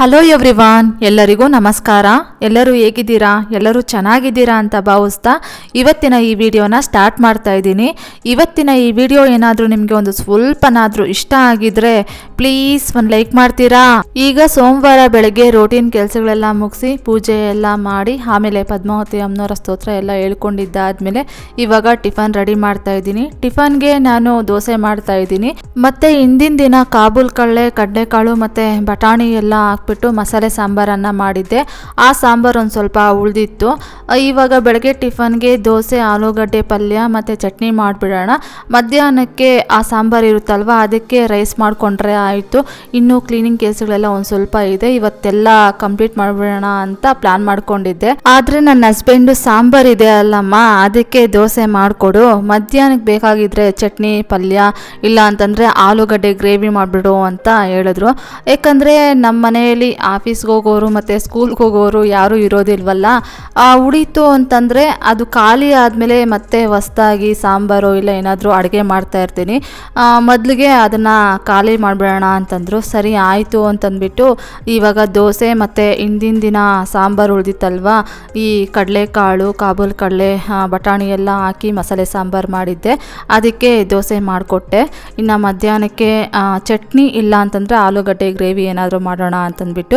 Hello everyone, ಎಲ್ಲರಿಗೂ ನಮಸ್ಕಾರ. ಎಲ್ಲರೂ ಹೇಗಿದ್ದೀರಾ? ಎಲ್ಲರೂ ಚೆನ್ನಾಗಿದ್ದೀರಾ ಅಂತ ಭಾವಿಸ್ತಾ ಇವತ್ತಿನ ಈ ವಿಡಿಯೋನ ಸ್ಟಾರ್ಟ್ ಮಾಡ್ತಾ ಇದ್ದೀನಿ. ಇವತ್ತಿನ ಈ ವಿಡಿಯೋ ಏನಾದರೂ ನಿಮಗೆ ಒಂದು ಸ್ವಲ್ಪನಾದರೂ ಇಷ್ಟ ಆಗಿದ್ರೆ ಪ್ಲೀಸ್ ಒಂದು ಲೈಕ್ ಮಾಡ್ತೀರಾ? ಈಗ ಸೋಮವಾರ ಬೆಳಗ್ಗೆ ರೋಟೀನ್ ಕೆಲಸಗಳೆಲ್ಲ ಮುಗಿಸಿ ಪೂಜೆ ಎಲ್ಲ ಮಾಡಿ ಆಮೇಲೆ ಪದ್ಮಾವತಿ ಅಮ್ಮನವರ ಸ್ತೋತ್ರ ಎಲ್ಲ ಹೇಳ್ಕೊಂಡಿದ್ದಾದ್ಮೇಲೆ ಇವಾಗ ಟಿಫನ್ ರೆಡಿ ಮಾಡ್ತಾ ಇದ್ದೀನಿ. ಟಿಫನ್ಗೆ ನಾನು ದೋಸೆ ಮಾಡ್ತಾ ಇದ್ದೀನಿ. ಮತ್ತೆ ಹಿಂದಿನ ದಿನ ಕಾಬೂಲ್ ಕಡಲೆ, ಕಡಲೆಕಾಳು ಮತ್ತೆ ಬಟಾಣಿ ಎಲ್ಲ ಹಾಕ್ಬಿಟ್ಟು ಮಸಾಲೆ ಸಾಂಬಾರನ್ನು ಮಾಡಿದ್ದೆ. ಆ ಸಾಂಬಾರು ಒಂದು ಸ್ವಲ್ಪ ಉಳಿದಿತ್ತು. ಇವಾಗ ಬೆಳಗ್ಗೆ ಟಿಫನ್ಗೆ ದೋಸೆ, ಆಲೂಗಡ್ಡೆ ಪಲ್ಯ ಮತ್ತು ಚಟ್ನಿ ಮಾಡಿಬಿಡೋಣ. ಮಧ್ಯಾಹ್ನಕ್ಕೆ ಆ ಸಾಂಬಾರು ಇರುತ್ತಲ್ವ, ಅದಕ್ಕೆ ರೈಸ್ ಮಾಡಿಕೊಂಡ್ರೆ ಆಯಿತು. ಇನ್ನೂ ಕ್ಲೀನಿಂಗ್ ಕೆಲಸಗಳೆಲ್ಲ ಒಂದು ಸ್ವಲ್ಪ ಇದೆ, ಇವತ್ತೆಲ್ಲ ಕಂಪ್ಲೀಟ್ ಮಾಡಿಬಿಡೋಣ ಅಂತ ಪ್ಲ್ಯಾನ್ ಮಾಡ್ಕೊಂಡಿದ್ದೆ. ಆದರೆ ನನ್ನ ಹಸ್ಬೆಂಡು ಸಾಂಬಾರು ಇದೆ ಅಲ್ಲಮ್ಮ, ಅದಕ್ಕೆ ದೋಸೆ ಮಾಡಿಕೊಡು, ಮಧ್ಯಾಹ್ನಕ್ಕೆ ಬೇಕಾಗಿದ್ದರೆ ಚಟ್ನಿ ಪಲ್ಯ ಇಲ್ಲ ಅಂತಂದರೆ ಆಲೂಗಡ್ಡೆ ಗ್ರೇವಿ ಮಾಡಿಬಿಡು ಅಂತ ಹೇಳಿದ್ರು. ಯಾಕಂದರೆ ನಮ್ಮ ಮನೆಯಲ್ಲಿ ಆಫೀಸ್ಗೆ ಹೋಗೋರು ಮತ್ತು ಸ್ಕೂಲ್ಗೆ ಹೋಗೋರು ಯಾರೂ ಇರೋದಿಲ್ವಲ್ಲ. ಉಳೀತು ಅಂತಂದರೆ ಅದು ಖಾಲಿ ಆದಮೇಲೆ ಮತ್ತೆ ಹೊಸ್ದಾಗಿ ಸಾಂಬಾರು ಇಲ್ಲ ಏನಾದರೂ ಅಡುಗೆ ಮಾಡ್ತಾ ಇರ್ತೀನಿ. ಮೊದಲಿಗೆ ಅದನ್ನು ಖಾಲಿ ಮಾಡಿಬಿಡೋಣ ಅಂತಂದರು. ಸರಿ ಆಯಿತು ಅಂತಂದ್ಬಿಟ್ಟು ಇವಾಗ ದೋಸೆ ಮತ್ತು ಹಿಂದಿನ ದಿನ ಸಾಂಬಾರು ಉಳಿದಿತ್ತಲ್ವ, ಈ ಕಡಲೆಕಾಳು, ಕಾಬೂಲ್ ಕಡಲೆ, ಬಟಾಣಿ ಎಲ್ಲ ಹಾಕಿ ಮಸಾಲೆ ಸಾಂಬಾರು ಮಾಡಿದ್ದೆ, ಅದಕ್ಕೆ ದೋಸೆ ಮಾಡಿಕೊಟ್ಟೆ. ಇನ್ನು ಮಧ್ಯಾಹ್ನಕ್ಕೆ ಚಟ್ನಿ ಇಲ್ಲ ಅಂತಂದರೆ ಆಲೂಗಡ್ಡೆ ಗ್ರೇವಿ ಏನಾದರೂ ಮಾಡೋಣ ಅಂತಂದ್ಬಿಟ್ಟು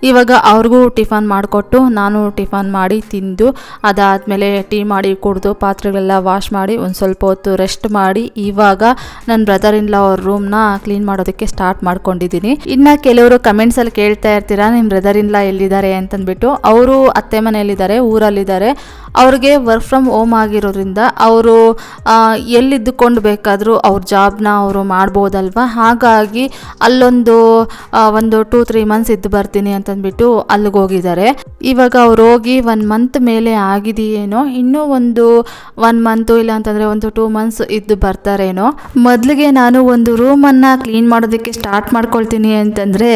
ಇವಾಗ ಅವ್ರಿಗೂ ಟಿಫನ್ ಮಾಡಿಕೊಟ್ಟು ನಾನು ಟಿಫನ್ ಮಾಡಿ ತಿಂದು ಅದಾದಮೇಲೆ ಟೀ ಮಾಡಿ ಕುಡಿದು ಪಾತ್ರೆಗಳೆಲ್ಲ ವಾಶ್ ಮಾಡಿ ಒಂದು ಸ್ವಲ್ಪ ಹೊತ್ತು ರೆಸ್ಟ್ ಮಾಡಿ ಇವಾಗ ನನ್ನ ಬ್ರದರ್ ಇನ್ ಲಾ ಅವ್ರ ರೂಮ್ನ ಕ್ಲೀನ್ ಮಾಡೋದಕ್ಕೆ ಸ್ಟಾರ್ಟ್ ಮಾಡ್ಕೊಂಡಿದ್ದೀನಿ. ಇನ್ನು ಕೆಲವರು ಕಮೆಂಟ್ಸಲ್ಲಿ ಕೇಳ್ತಾ ಇರ್ತೀರಾ, ನಿಮ್ಮ ಬ್ರದರ್ ಇನ್ ಲಾ ಎಲ್ಲಿದ್ದಾರೆ ಅಂತಂದ್ಬಿಟ್ಟು. ಅವರು ಅತ್ತೆ ಮನೆಯಲ್ಲಿದ್ದಾರೆ, ಊರಲ್ಲಿದ್ದಾರೆ. ಅವ್ರಿಗೆ ವರ್ಕ್ ಫ್ರಮ್ ಹೋಮ್ ಆಗಿರೋದ್ರಿಂದ ಅವರು ಎಲ್ಲಿದ್ದುಕೊಂಡು ಬೇಕಾದರೂ ಅವ್ರ ಜಾಬ್ನ ಅವರು ಮಾಡ್ಬೋದಲ್ವ. ಹಾಗಾಗಿ ಅಲ್ಲೊಂದು 2-3 ಮಂತ್ಸ್ ಇದ್ದು ಬರ್ತೀನಿ ಅಂತಂದ್ಬಿಟ್ಟು ಅಲ್ಲಿಗೆ ಹೋಗಿದ್ದಾರೆ. ಇವಾಗ ಅವ್ರು ಹೋಗಿ 1 ಮಂತ್ ಮೇಲೆ ಆಗಿದೆಯೇನೋ, ಇನ್ನೂ ಒಂದು 1 ಮಂತು ಇಲ್ಲ ಅಂತಂದರೆ ಒಂದು 2 ಮಂತ್ಸ್ ಇದ್ದು ಬರ್ತಾರೇನೋ. ಮೊದಲಿಗೆ ನಾನು ಒಂದು ರೂಮನ್ನು ಕ್ಲೀನ್ ಮಾಡೋದಕ್ಕೆ ಸ್ಟಾರ್ಟ್ ಮಾಡ್ಕೊಳ್ತೀನಿ ಅಂತಂದರೆ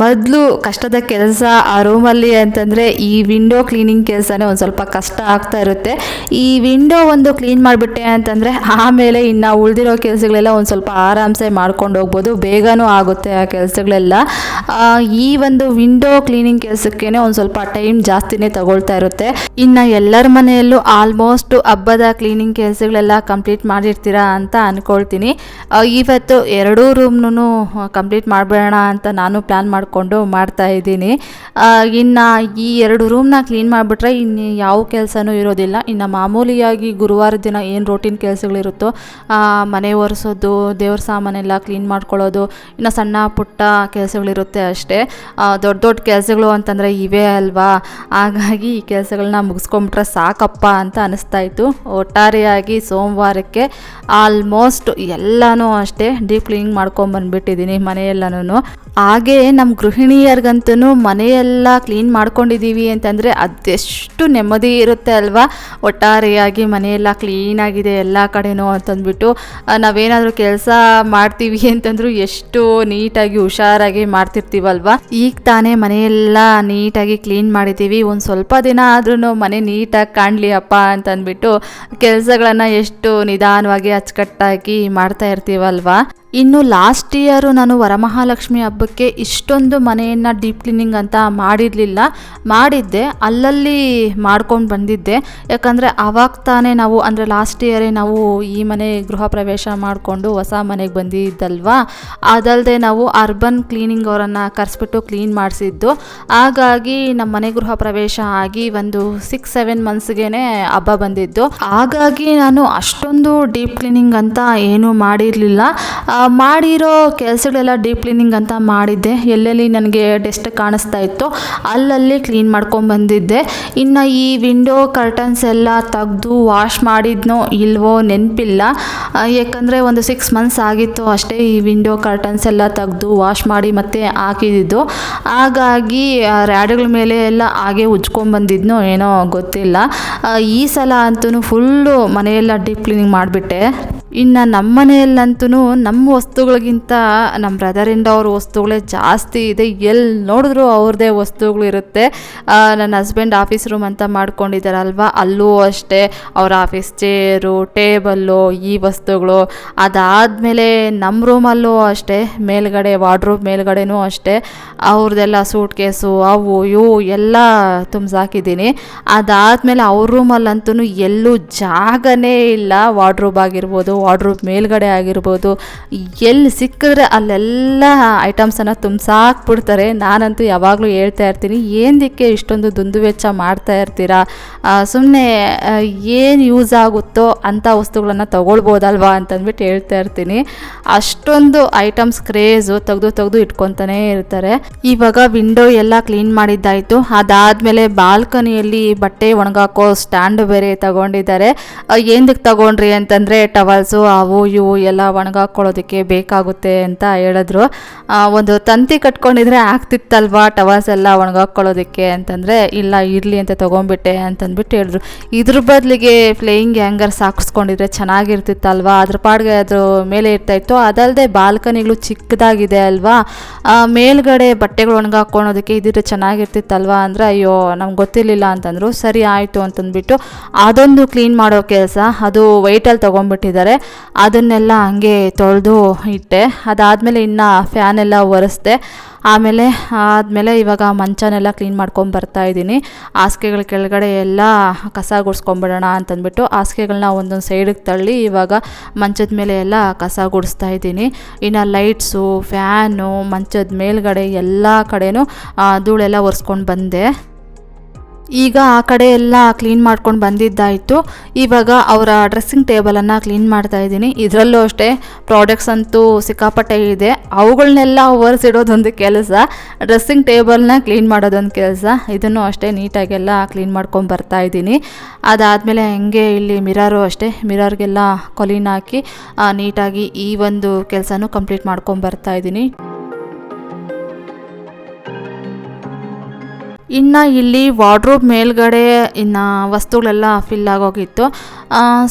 ಮೊದಲು ಕಷ್ಟದ ಕೆಲಸ ಆ ರೂಮಲ್ಲಿ ಅಂತಂದರೆ ಈ ವಿಂಡೋ ಕ್ಲೀನಿಂಗ್ ಕೆಲಸನೇ ಒಂದು ಸ್ವಲ್ಪ ಕಷ್ಟ ಆಗ್ತಾ ಇರುತ್ತೆ. ಈ ವಿಂಡೋ ಒಂದು ಕ್ಲೀನ್ ಮಾಡಿಬಿಟ್ಟೆ ಅಂತಂದರೆ ಆಮೇಲೆ ಇನ್ನು ಉಳಿದಿರೋ ಕೆಲಸಗಳೆಲ್ಲ ಒಂದು ಸ್ವಲ್ಪ ಆರಾಮ್ಸೆ ಮಾಡ್ಕೊಂಡು ಹೋಗ್ಬೋದು, ಬೇಗನೂ ಆಗುತ್ತೆ ಆ ಕೆಲಸಗಳೆಲ್ಲ. ಈ ಒಂದು ವಿಂಡೋ ಕ್ಲೀನಿಂಗ್ ಕೆಲಸಕ್ಕೇ ಒಂದು ಸ್ವಲ್ಪ ಟೈಮ್ ಜಾಸ್ತಿನೇ ತಗೊಳ್ತಾ ಇರುತ್ತೆ. ಇನ್ನು ಎಲ್ಲರ ಮನೆಯಲ್ಲೂ ಆಲ್ಮೋಸ್ಟ್ ಹಬ್ಬದ ಕ್ಲೀನಿಂಗ್ ಕೆಲಸಗಳೆಲ್ಲ ಕಂಪ್ಲೀಟ್ ಮಾಡಿರ್ತೀರಾ ಅಂತ ಅಂದ್ಕೊಳ್ತೀನಿ. ಇವತ್ತು 2 ರೂಮ್ನೂ ಕಂಪ್ಲೀಟ್ ಮಾಡಿಬಿಡೋಣ ಅಂತ ನಾನು ಪ್ಲ್ಯಾನ್ ಮಾಡಿಕೊಂಡು ಮಾಡ್ತಾ ಇದ್ದೀನಿ. ಇನ್ನು ಈ 2 ರೂಮ್ನ ಕ್ಲೀನ್ ಮಾಡಿಬಿಟ್ರೆ ಇನ್ನು ಯಾವ ಕೆಲಸನೂ ಇರೋದಿಲ್ಲ. ಇನ್ನು ಮಾಮೂಲಿಯಾಗಿ ಗುರುವಾರ ದಿನ ಏನು ರೋಟೀನ್ ಕೆಲಸಗಳಿರುತ್ತೋ, ಮನೆ ಒರೆಸೋದು, ದೇವ್ರ ಸಾಮಾನೆಲ್ಲ ಕ್ಲೀನ್ ಮಾಡ್ಕೊಳ್ಳೋದು, ಇನ್ನು ಸಣ್ಣ ಪುಟ್ಟ ಕೆಲಸಗಳಿರುತ್ತೆ ಅಷ್ಟೇ. ದೊಡ್ಡ ದೊಡ್ಡ ಕೆಲಸಗಳು ಅಂತಂದರೆ ಇವೇ ಅಲ್ವಾ. ಹಾಗಾಗಿ ಈ ಕೆಲಸಗಳನ್ನ ಮುಗಿಸ್ಕೊಂಬಿಟ್ರೆ ಸಾಕಪ್ಪ ಅಂತ ಅನಿಸ್ತಾಯಿತ್ತು. ಒಟ್ಟಾರೆಯಾಗಿ ಸೋಮವಾರಕ್ಕೆ ಆಲ್ಮೋಸ್ಟ್ ಎಲ್ಲನೂ ಅಷ್ಟೇ ಡೀಪ್ ಕ್ಲೀನಿಂಗ್ ಮಾಡ್ಕೊಂಬಂದ್ಬಿಟ್ಟಿದ್ದೀನಿ ಮನೆಯೆಲ್ಲನೂ. ಹಾಗೆ ನಮ್ಮ ಗೃಹಿಣಿಯರಿಗಂತೂ ಮನೆಯೆಲ್ಲ ಕ್ಲೀನ್ ಮಾಡ್ಕೊಂಡಿದ್ದೀವಿ ಅಂತಂದರೆ ಅದೆಷ್ಟು ನೆಮ್ಮದಿ ಇರುತ್ತೆ ಅಲ್ವಾ. ಒಟ್ಟಾರೆಯಾಗಿ ಮನೆಯೆಲ್ಲ ಕ್ಲೀನಾಗಿದೆ ಎಲ್ಲ ಕಡೆನೂ ಅಂತಂದ್ಬಿಟ್ಟು ನಾವೇನಾದರೂ ಕೆಲಸ ಮಾಡ್ತೀವಿ ಅಂತಂದರೂ ಎಷ್ಟು ನೀಟಾಗಿ ಹುಷಾರಾಗಿ ಮಾಡ್ತಿರ್ತೀವಲ್ವ. ಈಗ ತಾನೇ ಮನೆಯೆಲ್ಲ ನೀಟಾಗಿ ಕ್ಲೀನ್ ಮಾಡಿದ್ದೀವಿ, ಒಂದು ಸ್ವಲ್ಪ ದಿನ ಆದ್ರೂ ಮನೆ ನೀಟಾಗಿ ಕಾಣಲಿ ಅಪ್ಪ ಅಂತಂದ್ಬಿಟ್ಟು ಕೆಲಸಗಳನ್ನು ಎಷ್ಟು ನಿಧಾನವಾಗಿ ಅಚ್ಚುಕಟ್ಟಾಗಿ ಮಾಡ್ತಾ ಇರ್ತೀವಲ್ವ. ಇನ್ನು ಲಾಸ್ಟ್ ಇಯರು ನಾನು ವರಮಹಾಲಕ್ಷ್ಮಿ ಹಬ್ಬಕ್ಕೆ ಇಷ್ಟೊಂದು ಮನೆಯನ್ನು ಡೀಪ್ ಕ್ಲೀನಿಂಗ್ ಅಂತ ಮಾಡಿದ್ದೆ, ಅಲ್ಲಲ್ಲಿ ಮಾಡ್ಕೊಂಡು ಬಂದಿದ್ದೆ. ಯಾಕಂದರೆ ಆವಾಗ ತಾನೇ ನಾವು ಅಂದರೆ ಲಾಸ್ಟ್ ಇಯರೇ ನಾವು ಈ ಮನೆ ಗೃಹ ಪ್ರವೇಶ ಮಾಡಿಕೊಂಡು ಹೊಸ ಮನೆಗೆ ಬಂದಿದ್ದಲ್ವ. ಅದಲ್ಲದೆ ನಾವು ಅರ್ಬನ್ ಕ್ಲೀನಿಂಗ್ ಅವರನ್ನು ಕರೆಸ್ಬಿಟ್ಟು ಕ್ಲೀನ್ ಮಾಡಿಸಿದ್ದು. ಹಾಗಾಗಿ ನಮ್ಮ ಮನೆ ಗೃಹ ಪ್ರವೇಶ ಆಗಿ ಒಂದು 6-7 ಮಂತ್ಸ್ಗೆ ಹಬ್ಬ ಬಂದಿದ್ದು. ಹಾಗಾಗಿ ನಾನು ಅಷ್ಟೊಂದು ಡೀಪ್ ಕ್ಲೀನಿಂಗ್ ಅಂತ ಏನೂ ಮಾಡಿರಲಿಲ್ಲ. ಮಾಡಿರೋ ಕೆಲಸಗಳೆಲ್ಲ ಡೀಪ್ ಕ್ಲೀನಿಂಗ್ ಅಂತ ಮಾಡಿದ್ದೆ. ಎಲ್ಲೆಲ್ಲಿ ನನಗೆ ಡಸ್ಟ್ ಕಾಣಿಸ್ತಾ ಇತ್ತು ಅಲ್ಲಲ್ಲಿ ಕ್ಲೀನ್ ಮಾಡ್ಕೊಂಡು ಬಂದಿದ್ದೆ. ಇನ್ನು ಈ ವಿಂಡೋ ಕರ್ಟನ್ಸ್ ಎಲ್ಲ ತೆಗೆದು ವಾಶ್ ಮಾಡಿದ್ನೋ ಇಲ್ವೋ ನೆನಪಿಲ್ಲ. ಯಾಕಂದರೆ ಒಂದು 6 ಮಂತ್ಸ್ ಆಗಿತ್ತು ಅಷ್ಟೇ ಈ ವಿಂಡೋ ಕರ್ಟನ್ಸ್ ಎಲ್ಲ ತೆಗೆದು ವಾಶ್ ಮಾಡಿ ಮತ್ತೆ ಹಾಕಿದ್ದು. ಹಾಗಾಗಿ ರ್ಯಾಡ್ಗಳ ಮೇಲೆ ಎಲ್ಲ ಹಾಗೆ ಉಜ್ಕೊಂಡ್ಬಂದಿದ್ನೋ ಏನೋ ಗೊತ್ತಿಲ್ಲ. ಈ ಸಲ ಅಂತೂ ಫುಲ್ಲು ಮನೆಯೆಲ್ಲ ಡೀಪ್ ಕ್ಲೀನಿಂಗ್ ಮಾಡಿಬಿಟ್ಟೆ. ಇನ್ನು ನಮ್ಮ ಮನೆಯಲ್ಲಂತೂ ನಮ್ಮ ವಸ್ತುಗಳಿಗಿಂತ ನಮ್ಮ ಬ್ರದರ್ ಇನ್ ಲಾ ಅವ್ರ ವಸ್ತುಗಳೇ ಜಾಸ್ತಿ ಇದೆ. ಎಲ್ಲಿ ನೋಡಿದ್ರೂ ಅವ್ರದ್ದೇ ವಸ್ತುಗಳು ಇರುತ್ತೆ. ನನ್ನ ಹಸ್ಬೆಂಡ್ ಆಫೀಸ್ ರೂಮ್ ಅಂತ ಮಾಡ್ಕೊಂಡಿದ್ದಾರಲ್ವ, ಅಲ್ಲೂ ಅಷ್ಟೇ ಅವ್ರ ಆಫೀಸ್ ಚೇರು, ಟೇಬಲ್ಲು, ಈ ವಸ್ತುಗಳು. ಅದಾದಮೇಲೆ ನಮ್ಮ ರೂಮಲ್ಲೂ ಅಷ್ಟೇ, ಮೇಲ್ಗಡೆ ವಾರ್ಡ್ರೋಬ್ ಮೇಲ್ಗಡೆನೂ ಅಷ್ಟೇ ಅವ್ರದ್ದೆಲ್ಲ ಸೂಟ್ ಕೇಸು ಅವು ಇವು ಎಲ್ಲ ತುಂಬಿಸಾಕಿದ್ದೀನಿ. ಅದಾದಮೇಲೆ ಅವ್ರ ರೂಮಲ್ಲಂತೂ ಎಲ್ಲೂ ಜಾಗನೇ ಇಲ್ಲ. ವಾರ್ಡ್ರೋಬ್ ಆಗಿರ್ಬೋದು, ವಾರ್ಡ್ರೋಬ್ ಮೇಲ್ಗಡೆ ಆಗಿರ್ಬೋದು, ಎಲ್ಲಿ ಸಿಕ್ಕಿದ್ರೆ ಅಲ್ಲೆಲ್ಲ ಐಟಮ್ಸನ್ನು ತುಂಬಿಸಾಕ್ಬಿಡ್ತಾರೆ. ನಾನಂತೂ ಯಾವಾಗಲೂ ಹೇಳ್ತಾ ಇರ್ತೀನಿ, ಏನಕ್ಕೆ ಇಷ್ಟೊಂದು ದುಂದುವೆಚ್ಚ ಮಾಡ್ತಾ ಇರ್ತೀರಾ, ಸುಮ್ಮನೆ ಏನು ಯೂಸ್ ಆಗುತ್ತೋ ಅಂಥ ವಸ್ತುಗಳನ್ನು ತೊಗೊಳ್ಬೋದಲ್ವಾ ಅಂತಂದ್ಬಿಟ್ಟು ಹೇಳ್ತಾ ಇರ್ತೀನಿ. ಅಷ್ಟೊಂದು ಐಟಮ್ಸ್ ಕ್ರೇಜು, ತೆಗೆದು ಇಟ್ಕೊತಾನೇ ಇರ್ತಾರೆ. ಇವಾಗ ವಿಂಡೋ ಎಲ್ಲ ಕ್ಲೀನ್ ಮಾಡಿದ್ದಾಯಿತು. ಅದಾದಮೇಲೆ ಬಾಲ್ಕನಿಯಲ್ಲಿ ಬಟ್ಟೆ ಒಣಗಾಕೋ ಸ್ಟ್ಯಾಂಡ್ ಬೇರೆ ತಗೊಂಡಿದ್ದಾರೆ. ಏನಕ್ಕೆ ತಗೊಂಡ್ರಿ ಅಂತಂದರೆ ಟವಲ್ಸು ಅವು ಇವು ಎಲ್ಲ ಒಣಗಾಕೊಳ್ಳೋದಕ್ಕೆ ಬೇಕಾಗುತ್ತೆ ಅಂತ ಹೇಳಿದ್ರು. ಒಂದು ತಂತಿ ಕಟ್ಕೊಂಡಿದ್ರೆ ಆಗ್ತಿತ್ತಲ್ವಾ ಟವಲ್ಸ್ ಎಲ್ಲ ಒಣಗಾಕೊಳ್ಳೋದಕ್ಕೆ ಅಂತಂದರೆ, ಇಲ್ಲ ಇರಲಿ ಅಂತ ತೊಗೊಂಡ್ಬಿಟ್ಟೆ ಅಂತಂದ್ಬಿಟ್ಟು ಹೇಳಿದ್ರು. ಇದ್ರ ಬದಲಿಗೆ ಫ್ಲೇಯಿಂಗ್ ಹ್ಯಾಂಗರ್ಸ್ ಹಾಕಿಸ್ಕೊಂಡಿದ್ರೆ ಚೆನ್ನಾಗಿರ್ತಿತ್ತಲ್ವಾ, ಅದ್ರ ಪಾಡಿಗೆ ಅದ್ರ ಮೇಲೆ ಇರ್ತಾಯಿತ್ತು. ಅದಲ್ಲದೆ ಬಾಲ್ಕನಿಗಳು ಚಿಕ್ಕದಾಗಿದೆ ಅಲ್ವಾ, ಮೇಲ್ಗಡೆ ಬಟ್ಟೆಗಳು ಒಣಗಾಕೊಳ್ಳೋದಕ್ಕೆ ಇದಿದ್ರೆ ಚೆನ್ನಾಗಿರ್ತಿತ್ತಲ್ವಾ ಅಂದರೆ, ಅಯ್ಯೋ ನಮ್ಗೆ ಗೊತ್ತಿರಲಿಲ್ಲ ಅಂತಂದರು. ಸರಿ ಆಯಿತು ಅಂತಂದ್ಬಿಟ್ಟು ಅದೊಂದು ಕ್ಲೀನ್ ಮಾಡೋ ಕೆಲಸ, ಅದು ವೈಟಲ್ಲಿ ತೊಗೊಂಡ್ಬಿಟ್ಟಿದ್ದಾರೆ. ಅದನ್ನೆಲ್ಲ ಹಂಗೆ ತೊಳೆದು ಇಟ್ಟೆ. ಅದಾದಮೇಲೆ ಇನ್ನು ಫ್ಯಾನೆಲ್ಲ ಒರೆಸ್ದೆ. ಆದಮೇಲೆ ಇವಾಗ ಮಂಚನೆಲ್ಲ ಕ್ಲೀನ್ ಮಾಡ್ಕೊಂಡು ಬರ್ತಾಯಿದ್ದೀನಿ. ಹಾಸಿಗೆಗಳ ಕೆಳಗಡೆ ಎಲ್ಲ ಕಸ ಗುಡಿಸ್ಕೊಂಬಿಡೋಣ ಅಂತಂದ್ಬಿಟ್ಟು ಹಾಸಿಗೆಗಳನ್ನ ಒಂದೊಂದು ಸೈಡಿಗೆ ತಳ್ಳಿ ಇವಾಗ ಮಂಚದ ಮೇಲೆ ಎಲ್ಲ ಕಸ ಗುಡಿಸ್ತಾ ಇದ್ದೀನಿ. ಇನ್ನು ಲೈಟ್ಸು, ಫ್ಯಾನು, ಮಂಚದ ಮೇಲ್ಗಡೆ ಎಲ್ಲ ಕಡೆನೂ ಧೂಳೆಲ್ಲ ಒರೆಸ್ಕೊಂಡು ಬಂದೆ. ಈಗ ಆ ಕಡೆ ಎಲ್ಲ ಕ್ಲೀನ್ ಮಾಡ್ಕೊಂಡು ಬಂದಿದ್ದಾಯಿತು. ಇವಾಗ ಅವರ ಡ್ರೆಸ್ಸಿಂಗ್ ಟೇಬಲನ್ನು ಕ್ಲೀನ್ ಮಾಡ್ತಾಯಿದ್ದೀನಿ. ಇದರಲ್ಲೂ ಅಷ್ಟೇ ಪ್ರಾಡಕ್ಟ್ಸ್ ಅಂತೂ ಸಿಕ್ಕಾಪಟ್ಟೆ ಇದೆ. ಅವುಗಳನ್ನೆಲ್ಲ ಒರೆಸಿಡೋದೊಂದು ಕೆಲಸ, ಡ್ರೆಸ್ಸಿಂಗ್ ಟೇಬಲ್ನ ಕ್ಲೀನ್ ಮಾಡೋದೊಂದು ಕೆಲಸ. ಇದನ್ನು ಅಷ್ಟೇ ನೀಟಾಗೆಲ್ಲ ಕ್ಲೀನ್ ಮಾಡ್ಕೊಂಡು ಬರ್ತಾಯಿದ್ದೀನಿ. ಅದಾದಮೇಲೆ ಹಂಗೆ ಇಲ್ಲಿ ಮಿರರು ಅಷ್ಟೇ, ಮಿರರ್ಗೆಲ್ಲ ಕೊಲಿನ್ ಹಾಕಿ ನೀಟಾಗಿ ಈ ಒಂದು ಕೆಲಸನೂ ಕಂಪ್ಲೀಟ್ ಮಾಡ್ಕೊಂಡು ಬರ್ತಾಯಿದ್ದೀನಿ. ಇನ್ನು ಇಲ್ಲಿ ವಾರ್ಡ್ರೋಬ್ ಮೇಲ್ಗಡೆ ಇನ್ನು ವಸ್ತುಗಳೆಲ್ಲ ಫಿಲ್ ಆಗೋಗಿತ್ತು.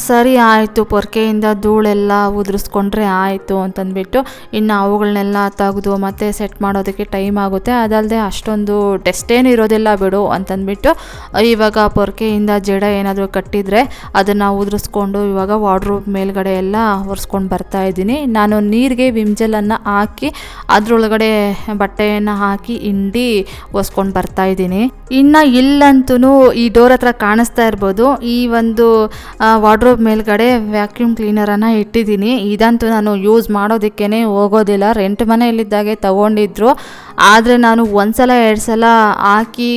ಸರಿ ಆಯಿತು, ಪೊರ್ಕೆಯಿಂದ ಧೂಳೆಲ್ಲ ಉದುರಿಸ್ಕೊಂಡ್ರೆ ಆಯಿತು ಅಂತಂದ್ಬಿಟ್ಟು ಇನ್ನು ಅವುಗಳನ್ನೆಲ್ಲ ತೆಗೆದು ಮತ್ತೆ ಸೆಟ್ ಮಾಡೋದಕ್ಕೆ ಟೈಮ್ ಆಗುತ್ತೆ. ಅದಲ್ಲದೆ ಅಷ್ಟೊಂದು ಟೆಸ್ಟೇನು ಇರೋದಿಲ್ಲ ಬಿಡು ಅಂತಂದ್ಬಿಟ್ಟು ಇವಾಗ ಪೊರ್ಕೆಯಿಂದ ಜಡ ಏನಾದರೂ ಕಟ್ಟಿದರೆ ಅದನ್ನು ಉದುರಿಸ್ಕೊಂಡು ಇವಾಗ ವಾರ್ಡ್ರೋಬ್ ಮೇಲ್ಗಡೆ ಎಲ್ಲ ಒರೆಸ್ಕೊಂಡು ಬರ್ತಾಯಿದ್ದೀನಿ. ನಾನು ನೀರಿಗೆ ವಿಮ್ಜೆಲನ್ನು ಹಾಕಿ ಅದರೊಳಗಡೆ ಬಟ್ಟೆಯನ್ನು ಹಾಕಿ ಹಿಂಡಿ ಒರೆಸ್ಕೊಂಡು ಬರ್ತಾಯಿದ್ದೀನಿ. ಇನ್ನು ಇಲ್ಲಂತೂ ಈ ಡೋರ್ ಹತ್ರ ಕಾಣಿಸ್ತಾ ಇರ್ಬೋದು, ಈ ಒಂದು ವಾರ್ಡ್ರೋಬ್ ಮೇಲ್ಗಡೆ ವ್ಯಾಕ್ಯೂಮ್ ಕ್ಲೀನರನ್ನು ಇಟ್ಟಿದ್ದೀನಿ. ಇದಂತೂ ನಾನು ಯೂಸ್ ಮಾಡೋದಕ್ಕೇ ಹೋಗೋದಿಲ್ಲ. ರೆಂಟ್ ಮನೆಯಲ್ಲಿದ್ದಾಗೆ ತಗೊಂಡಿದ್ರು, ಆದರೆ ನಾನು ಒಂದ್ಸಲ 2 ಸಲ ಹಾಕಿ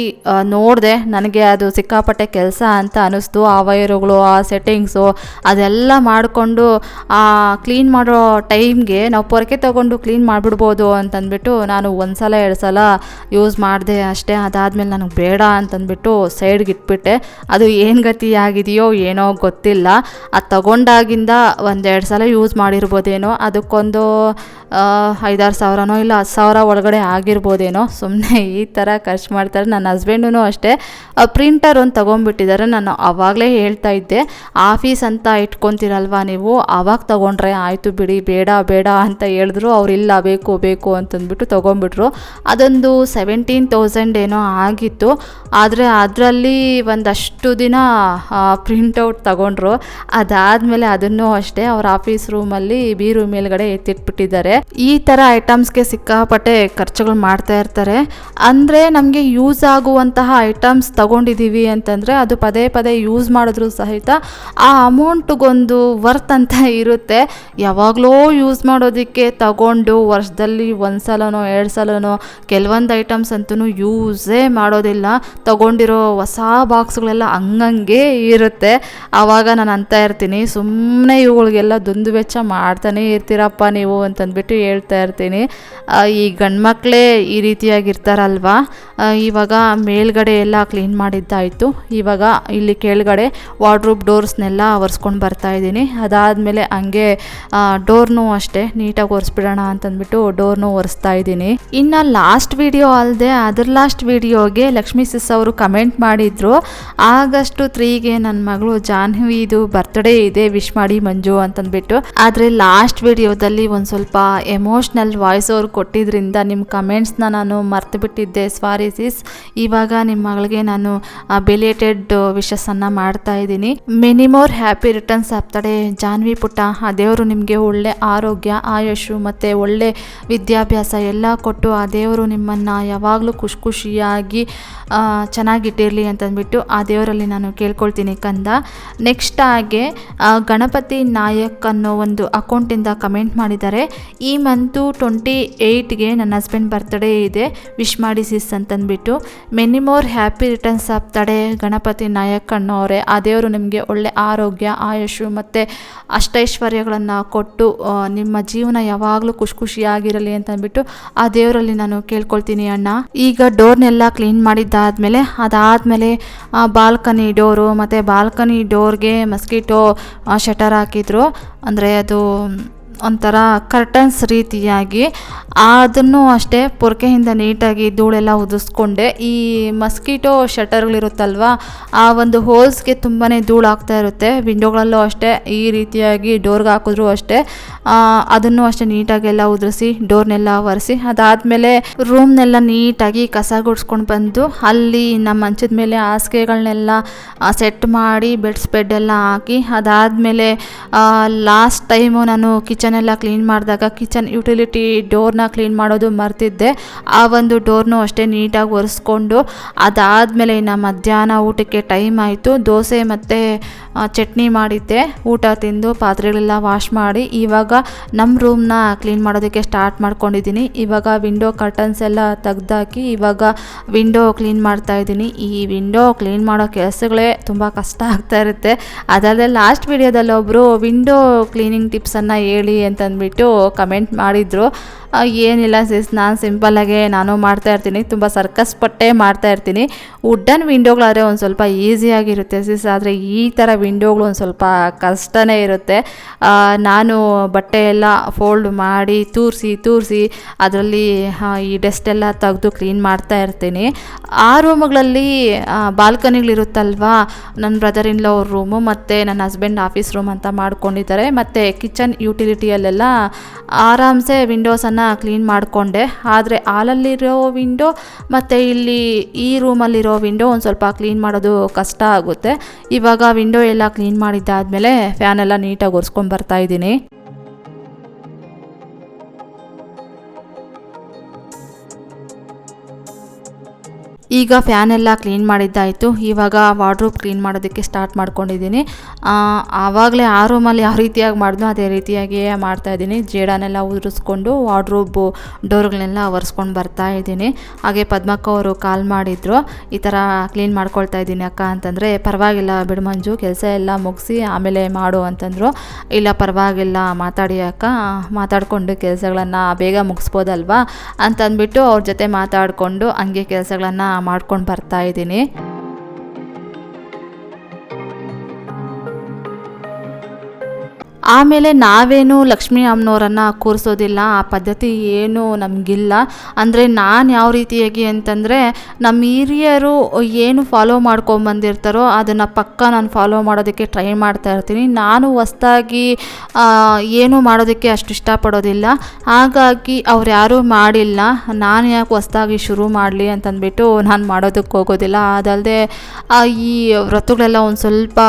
ನೋಡಿದೆ. ನನಗೆ ಅದು ಸಿಕ್ಕಾಪಟ್ಟೆ ಕೆಲಸ ಅಂತ ಅನ್ನಿಸ್ತು. ಆ ವೈರುಗಳು, ಆ ಸೆಟ್ಟಿಂಗ್ಸು ಅದೆಲ್ಲ ಮಾಡಿಕೊಂಡು ಕ್ಲೀನ್ ಮಾಡೋ ಟೈಮ್ಗೆ ನಾವು ಪೊರಕೆ ತೊಗೊಂಡು ಕ್ಲೀನ್ ಮಾಡಿಬಿಡ್ಬೋದು ಅಂತಂದ್ಬಿಟ್ಟು ನಾನು 1 ಸಲ 2 ಸಲ ಯೂಸ್ ಮಾಡಿದೆ ಅಷ್ಟೇ. ಅದಾದಮೇಲೆ ನನಗೆ ಬೇಡ ಅಂತಂದ್ಬಿಟ್ಟು ಸೈಡ್ಗೆ ಇಟ್ಬಿಟ್ಟೆ. ಅದು ಏನು ಗತಿ ಆಗಿದೆಯೋ ಏನೋ ಗೊತ್ತಿಲ್ಲ. ಅದು ತಗೊಂಡಾಗಿಂದ 1-2 ಸಲ ಯೂಸ್ ಮಾಡಿರ್ಬೋದೇನೋ, ಅದಕ್ಕೊಂದು 5-6 ಸಾವಿರನೋ ಇಲ್ಲ 10 ಸಾವಿರ ಒಳಗಡೆ ಆಗಿರ್ಬೋದೇನೋ. ಸುಮ್ಮನೆ ಈ ಥರ ಖರ್ಚು ಮಾಡ್ತಾರೆ. ನನ್ನ ಹಸ್ಬೆಂಡೂ ಅಷ್ಟೇ ಪ್ರಿಂಟರ್ ಒಂದು ತೊಗೊಂಡ್ಬಿಟ್ಟಿದ್ದಾರೆ. ನಾನು ಆವಾಗಲೇ ಹೇಳ್ತಾ ಇದ್ದೆ, ಆಫೀಸ್ ಅಂತ ಇಟ್ಕೊತೀರಲ್ವ ನೀವು, ಆವಾಗ ತೊಗೊಂಡ್ರೆ ಆಯಿತು ಬಿಡಿ, ಬೇಡ ಅಂತ ಹೇಳಿದ್ರು. ಅವರಿಲ್ಲ ಬೇಕು ಅಂತಂದ್ಬಿಟ್ಟು ತೊಗೊಂಡ್ಬಿಟ್ರು. ಅದೊಂದು 17,000 ಏನೋ ಆಗಿತ್ತು. ಆದರೆ ಅದರಲ್ಲಿ ಒಂದಷ್ಟು ದಿನ ಪ್ರಿಂಟೌಟ್ ತಗೊಂಡ್ರು. ಅದಾದಮೇಲೆ ಅದನ್ನು ಅಷ್ಟೇ ಅವ್ರ ಆಫೀಸ್ ರೂಮಲ್ಲಿ ಬೀರು ಮೇಲ್ಗಡೆ ಎತ್ತಿಟ್ಬಿಟ್ಟಿದ್ದಾರೆ. ಈ ಥರ ಐಟಮ್ಸ್ಗೆ ಸಿಕ್ಕಾಪಟ್ಟೆ ಖರ್ಚುಗಳು ಮಾಡ್ತಾ ಇರ್ತಾರೆ. ಅಂದರೆ ನಮಗೆ ಯೂಸ್ ಆಗುವಂತಹ ಐಟಮ್ಸ್ ತಗೊಂಡಿದ್ದೀವಿ ಅಂತಂದರೆ ಅದು ಪದೇ ಯೂಸ್ ಮಾಡಿದ್ರು ಸಹಿತ ಆ ಅಮೌಂಟ್ಗೊಂದು ವರ್ತ್ ಅಂತ ಇರುತ್ತೆ. ಯಾವಾಗಲೂ ಯೂಸ್ ಮಾಡೋದಕ್ಕೆ ತಗೊಂಡು ವರ್ಷದಲ್ಲಿ 1 ಸಲನೋ 2 ಸಲನೋ ಕೆಲವೊಂದು ಐಟಮ್ಸ್ ಅಂತೂ ಯೂಸೇ ಮಾಡೋದಿಲ್ಲ. ತಗೊಂಡಿರೋ ಹೊಸ ಬಾಕ್ಸ್ಗಳೆಲ್ಲ ಹಂಗಂಗೆ ಇರುತ್ತೆ. ಆವಾಗ ನಾನು ಅಂತ ಇರ್ತೀನಿ, ಸುಮ್ಮನೆ ಇವುಗಳಿಗೆಲ್ಲ ದುಂದು ವೆಚ್ಚ ಮಾಡ್ತಾನೆ ಇರ್ತೀರಪ್ಪ ನೀವು ಅಂತಂದ್ಬಿಟ್ಟು ಹೇಳ್ತಾ ಇರ್ತೀನಿ. ಈ ಗಂಡ್ಮಕ್ಳೇ ಈ ರೀತಿಯಾಗಿರ್ತಾರಲ್ವಾ. ಇವಾಗ ಮೇಲ್ಗಡೆ ಎಲ್ಲ ಕ್ಲೀನ್ ಮಾಡಿದ್ದಾಯಿತು. ಇವಾಗ ಇಲ್ಲಿ ಕೆಳಗಡೆ ವಾರ್ಡ್ರೋಬ್ ಡೋರ್ಸ್ನೆಲ್ಲ ಒರೆಸ್ಕೊಂಡು ಬರ್ತಾಯಿದ್ದೀನಿ. ಅದಾದಮೇಲೆ ಹಂಗೆ ಡೋರ್ನೂ ಅಷ್ಟೇ ನೀಟಾಗಿ ಒರೆಸ್ಬಿಡೋಣ ಅಂತಂದ್ಬಿಟ್ಟು ಡೋರ್ನೂ ಒರೆಸ್ತಾ ಇದ್ದೀನಿ. ಇನ್ನು ಲಾಸ್ಟ್ ವಿಡಿಯೋ ಅಲ್ಲದೆ ಅದರ ಲಾಸ್ಟ್ ವಿಡಿಯೋಗೆ ಲಕ್ಷ್ಮೀ ಸಿಸ್ ಅವರು ಕಮೆಂಟ್ ಮಾಡಿದ್ರು, ಆಗಸ್ಟ್ 3ಗೆ ನನ್ನ ಮಗಳು ಜಾಹ್ನವಿದು ಬರ್ತ್ಡೇ ಇದೆ, ವಿಶ್ ಮಾಡಿ ಮಂಜು ಅಂತಂದ್ಬಿಟ್ಟು. ಆದರೆ ಲಾಸ್ಟ್ ವಿಡಿಯೋದಲ್ಲಿ ಒಂದು ಸ್ವಲ್ಪ ಎಮೋಷ್ನಲ್ ವಾಯ್ಸ್ ಅವ್ರು ಕೊಟ್ಟಿದ್ರಿಂದ ನಿಮ್ಮ ಕಮೆಂಟ್ಸ್ನ ನಾನು ಮರ್ತು ಬಿಟ್ಟಿದ್ದೆ, ಸಾರಿ ಸಿಸ್. ಇವಾಗ ನಿಮ್ಮ ಮಗಳಿಗೆ ನಾನು ಬಿಲೇಟೆಡ್ ವಿಶಸ್ಸನ್ನು ಮಾಡ್ತಾ ಇದ್ದೀನಿ. ಮೆನಿ ಮೋರ್ ಹ್ಯಾಪಿ ರಿಟರ್ನ್ಸ್ ಆಗ್ತಾಳೆ ಜಾಹ್ನವಿ ಪುಟ್ಟ. ಆ ದೇವರು ನಿಮಗೆ ಒಳ್ಳೆ ಆರೋಗ್ಯ, ಆಯುಷು ಮತ್ತು ಒಳ್ಳೆ ವಿದ್ಯಾಭ್ಯಾಸ ಎಲ್ಲ ಕೊಟ್ಟು ಆ ದೇವರು ನಿಮ್ಮನ್ನು ಯಾವಾಗಲೂ ಖುಷಿಯಾಗಿ ಚೆನ್ನಾಗಿಟ್ಟಿರಲಿ ಅಂತಂದ್ಬಿಟ್ಟು ಆ ದೇವರಲ್ಲಿ ನಾನು ಕೇಳ್ಕೊಳ್ತೀನಿ ಕಂದ. ನೆಕ್ಸ್ಟ್ ಹಾಗೆ ಗಣಪತಿ ನಾಯಕ್ ಅನ್ನೋ ಒಂದು ಅಕೌಂಟಿಂದ ಕಮೆಂಟ್ ಮಾಡಿದ್ದಾರೆ, ಈ ಮಂತು 28ಗೆ ನನ್ನ ಹಸ್ಬೆಂಡ್ ಬರ್ತ್ಡೇ ಇದೆ, ವಿಶ್ ಮಾಡಿ ಸಿಸ್ ಅಂತಂದ್ಬಿಟ್ಟು. ಮೆನಿ ಮೋರ್ ಹ್ಯಾಪಿ ರಿಟರ್ನ್ಸ್ ಆಗ್ತಾಳೆ ಗಣಪತಿ ನಾಯಕ್ ಅನ್ನೋರೆ. ಆ ದೇವರು ನಿಮಗೆ ಒಳ್ಳೆ ಆರೋಗ್ಯ, ಆಯುಷು ಮತ್ತು ಅಷ್ಟೈಶ್ವರ್ಯಗಳನ್ನು ಕೊಟ್ಟು ನಿಮ್ಮ ಜೀವನ ಯಾವಾಗಲೂ ಖುಷಿಯಾಗಿರಲಿ ಅಂತಂದ್ಬಿಟ್ಟು ಆ ದೇವರಲ್ಲಿ ನಾನು ಕೇಳ್ಕೊಳ್ತೀನಿ ಅಣ್ಣ. ಈಗ ಡೋರ್ನೆಲ್ಲ ಕ್ಲೀನ್ ಮಾಡಿದ್ದಾದಮೇಲೆ ಅದಾದಮೇಲೆ ಬಾಲ್ಕನಿ ಡೋರು ಮತ್ತು ಬಾಲ್ಕನಿ ಡೋರ್ಗೆ ಮಸ್ಕಿಟೋ ಶಟರ್ ಹಾಕಿದ್ರು. ಅಂದರೆ ಅದು ಒಂಥರ ಕರ್ಟನ್ಸ್ ರೀತಿಯಾಗಿ ಅದನ್ನು ಅಷ್ಟೇ ಪೊರ್ಕೆಯಿಂದ ನೀಟಾಗಿ ಧೂಳೆಲ್ಲ ಉದಿಸ್ಕೊಂಡೆ. ಈ ಮಸ್ಕಿಟೋ ಶಟರ್ಗಳಿರುತ್ತಲ್ವ, ಆ ಒಂದು ಹೋಲ್ಸ್ಗೆ ತುಂಬಾ ಧೂಳು ಆಗ್ತಾ ಇರುತ್ತೆ. ವಿಂಡೋಗಳಲ್ಲೂ ಅಷ್ಟೇ ಈ ರೀತಿಯಾಗಿ ಡೋರ್ಗೆ ಹಾಕಿದ್ರು ಅಷ್ಟೇ ಅದನ್ನು ಅಷ್ಟೇ ನೀಟಾಗೆಲ್ಲ ಉದುರಿಸಿ ಡೋರ್ನೆಲ್ಲ ಒರೆಸಿ ಅದಾದಮೇಲೆ ರೂಮ್ನೆಲ್ಲ ನೀಟಾಗಿ ಕಸ ಗುಡಿಸ್ಕೊಂಡು ಬಂದು ಅಲ್ಲಿ ನಮ್ಮ ಮಂಚದ ಮೇಲೆ ಹಾಸಿಗೆಗಳನ್ನೆಲ್ಲ ಸೆಟ್ ಮಾಡಿ ಬೆಡ್ ಎಲ್ಲ ಹಾಕಿ ಅದಾದಮೇಲೆ ಲಾಸ್ಟ್ ಟೈಮು ನಾನು ಕಿಚನೆಲ್ಲ ಕ್ಲೀನ್ ಮಾಡಿದಾಗ ಕಿಚನ್ ಯುಟಿಲಿಟಿ ಡೋರ್ನ ಕ್ಲೀನ್ ಮಾಡೋದು ಮರ್ತಿದ್ದೆ. ಆ ಒಂದು ಡೋರ್ನು ಅಷ್ಟೇ ನೀಟಾಗಿ ಒರೆಸ್ಕೊಂಡು ಅದಾದಮೇಲೆ ಇನ್ನು ಮಧ್ಯಾಹ್ನ ಊಟಕ್ಕೆ ಟೈಮ್ ಆಯಿತು. ದೋಸೆ ಮತ್ತು ಚಟ್ನಿ ಮಾಡಿದ್ದೆ. ಊಟ ತಿಂದು ಪಾತ್ರೆಗಳೆಲ್ಲ ವಾಶ್ ಮಾಡಿ ಇವಾಗ ನಮ್ಮ ರೂಮ್ನ ಕ್ಲೀನ್ ಮಾಡೋದಕ್ಕೆ ಸ್ಟಾರ್ಟ್ ಮಾಡ್ಕೊಂಡಿದ್ದೀನಿ. ಇವಾಗ ವಿಂಡೋ ಕರ್ಟನ್ಸ್ ಎಲ್ಲ ತೆಗ್ದಾಕಿ ಇವಾಗ ವಿಂಡೋ ಕ್ಲೀನ್ ಮಾಡ್ತಾ ಇದ್ದೀನಿ. ಈ ವಿಂಡೋ ಕ್ಲೀನ್ ಮಾಡೋ ಕೆಲಸಗಳೇ ತುಂಬ ಕಷ್ಟ ಆಗ್ತಾ ಇರುತ್ತೆ. ಅದಲ್ಲದೆ ಲಾಸ್ಟ್ ವಿಡಿಯೋದಲ್ಲಿ ಒಬ್ಬರು ವಿಂಡೋ ಕ್ಲೀನಿಂಗ್ ಟಿಪ್ಸನ್ನು ಹೇಳಿ ಅಂತಂದ್ಬಿಟ್ಟು ಕಮೆಂಟ್ ಮಾಡಿದರು. ಏನಿಲ್ಲ ಸಿಸ್, ನಾನು ಸಿಂಪಲ್ಲಾಗೆ ನಾನು ಮಾಡ್ತಾಯಿರ್ತೀನಿ, ತುಂಬ ಸರ್ಕಸ್ ಪಟ್ಟೆ ಮಾಡ್ತಾಯಿರ್ತೀನಿ. ವುಡ್ಡನ್ ವಿಂಡೋಗಳಾದರೆ ಒಂದು ಸ್ವಲ್ಪ ಈಸಿಯಾಗಿರುತ್ತೆ ಸಿಸ್, ಆದರೆ ಈ ಥರ ವಿಂಡೋಗಳು ಒಂದು ಸ್ವಲ್ಪ ಕಷ್ಟನೇ ಇರುತ್ತೆ. ನಾನು ಬಟ್ಟೆ ಎಲ್ಲ ಫೋಲ್ಡ್ ಮಾಡಿ ತೂರಿಸಿ ಅದರಲ್ಲಿ ಈ ಡಸ್ಟ್ ಎಲ್ಲ ತೆಗೆದು ಕ್ಲೀನ್ ಮಾಡ್ತಾ ಇರ್ತೀನಿ. ಆ ರೂಮ್ಗಳಲ್ಲಿ ಬಾಲ್ಕನಿಗಳಿರುತ್ತಲ್ವ, ನನ್ನ ಬ್ರದರ್ ಇನ್ ಲಾ ಅವ್ರ ರೂಮು ಮತ್ತು ನನ್ನ ಹಸ್ಬೆಂಡ್ ಆಫೀಸ್ ರೂಮ್ ಅಂತ ಮಾಡ್ಕೊಂಡಿದ್ದಾರೆ. ಮತ್ತು ಕಿಚನ್ ಯುಟಿಲಿಟಿಯಲ್ಲೆಲ್ಲ ಆರಾಮ್ಸೆ ವಿಂಡೋಸನ್ನು ಕ್ಲೀನ್ ಮಾಡಿಕೊಂಡೆ. ಆದರೆ ಹಾಲಲ್ಲಿರೋ ವಿಂಡೋ ಮತ್ತು ಇಲ್ಲಿ ಈ ರೂಮಲ್ಲಿರೋ ವಿಂಡೋ ಒಂದು ಸ್ವಲ್ಪ ಕ್ಲೀನ್ ಮಾಡೋದು ಕಷ್ಟ ಆಗುತ್ತೆ. ಇವಾಗ ವಿಂಡೋ ಎಲ್ಲ ಕ್ಲೀನ್ ಮಾಡಿದ್ದಾದಮೇಲೆ ಫ್ಯಾನ್ ಎಲ್ಲ ನೀಟಾಗಿ ಒರೆಸ್ಕೊಂಡು ಬರ್ತಾ ಇದ್ದೀನಿ. ಈಗ ಫ್ಯಾನ್ ಎಲ್ಲ ಕ್ಲೀನ್ ಮಾಡಿದ್ದಾಯಿತು. ಇವಾಗ ವಾರ್ಡ್ರೋಬ್ ಕ್ಲೀನ್ ಮಾಡೋದಕ್ಕೆ ಸ್ಟಾರ್ಟ್ ಮಾಡ್ಕೊಂಡಿದ್ದೀನಿ. ಆವಾಗಲೇ ಆ ರೂಮಲ್ಲಿ ಯಾವ ರೀತಿಯಾಗಿ ಮಾಡಿದ್ನೋ ಅದೇ ರೀತಿಯಾಗಿಯೇ ಮಾಡ್ತಾಯಿದ್ದೀನಿ. ಜೇಡನೆಲ್ಲ ಉದುರಿಸ್ಕೊಂಡು ವಾರ್ಡ್ರೋಬು ಡೋರ್ಗಳನ್ನೆಲ್ಲ ಒರೆಸ್ಕೊಂಡು ಬರ್ತಾ ಇದ್ದೀನಿ. ಹಾಗೆ ಪದ್ಮಕ್ಕ ಅವರು ಕಾಲ್ ಮಾಡಿದ್ರು, ಈ ಥರ ಕ್ಲೀನ್ ಮಾಡ್ಕೊಳ್ತಾ ಇದ್ದೀನಿ ಅಕ್ಕ ಅಂತಂದರೆ, ಪರವಾಗಿಲ್ಲ ಬಿಡು ಮಂಜು, ಕೆಲಸ ಎಲ್ಲ ಮುಗಿಸಿ ಆಮೇಲೆ ಮಾಡು ಅಂತಂದರು. ಇಲ್ಲ ಪರವಾಗಿಲ್ಲ, ಮಾತಾಡಿ ಅಕ್ಕ, ಮಾತಾಡಿಕೊಂಡು ಕೆಲಸಗಳನ್ನು ಬೇಗ ಮುಗಿಸ್ಬೋದಲ್ವಾ ಅಂತಂದ್ಬಿಟ್ಟು ಅವ್ರ ಜೊತೆ ಮಾತಾಡಿಕೊಂಡು ಹಂಗೆ ಕೆಲಸಗಳನ್ನು ಮಾಡ್ಕೊಂಡು ಬರ್ತಾ ಇದ್ದೀನಿ. ಆಮೇಲೆ ನಾವೇನು ಲಕ್ಷ್ಮೀ ಅಮ್ಮನವರನ್ನು ಕೂರಿಸೋದಿಲ್ಲ, ಆ ಪದ್ಧತಿ ಏನು ನಮಗಿಲ್ಲ. ಅಂದರೆ ನಾನು ಯಾವ ರೀತಿಯಾಗಿ ಅಂತಂದರೆ, ನಮ್ಮ ಹಿರಿಯರು ಏನು ಫಾಲೋ ಮಾಡ್ಕೊಂಬಂದಿರ್ತಾರೋ ಅದನ್ನು ಪಕ್ಕ ನಾನು ಫಾಲೋ ಮಾಡೋದಕ್ಕೆ ಟ್ರೈ ಮಾಡ್ತಾ ಇರ್ತೀನಿ. ನಾನು ಹೊಸ್ದಾಗಿ ಏನು ಮಾಡೋದಕ್ಕೆ ಅಷ್ಟು ಇಷ್ಟಪಡೋದಿಲ್ಲ. ಹಾಗಾಗಿ ಅವ್ರು ಯಾರೂ ಮಾಡಿಲ್ಲ, ನಾನು ಯಾಕೆ ಹೊಸ್ದಾಗಿ ಶುರು ಮಾಡಲಿ ಅಂತಂದ್ಬಿಟ್ಟು ನಾನು ಮಾಡೋದಕ್ಕೆ ಹೋಗೋದಿಲ್ಲ. ಅದಲ್ಲದೆ ಈ ವ್ರತಗಳೆಲ್ಲ ಒಂದು ಸ್ವಲ್ಪ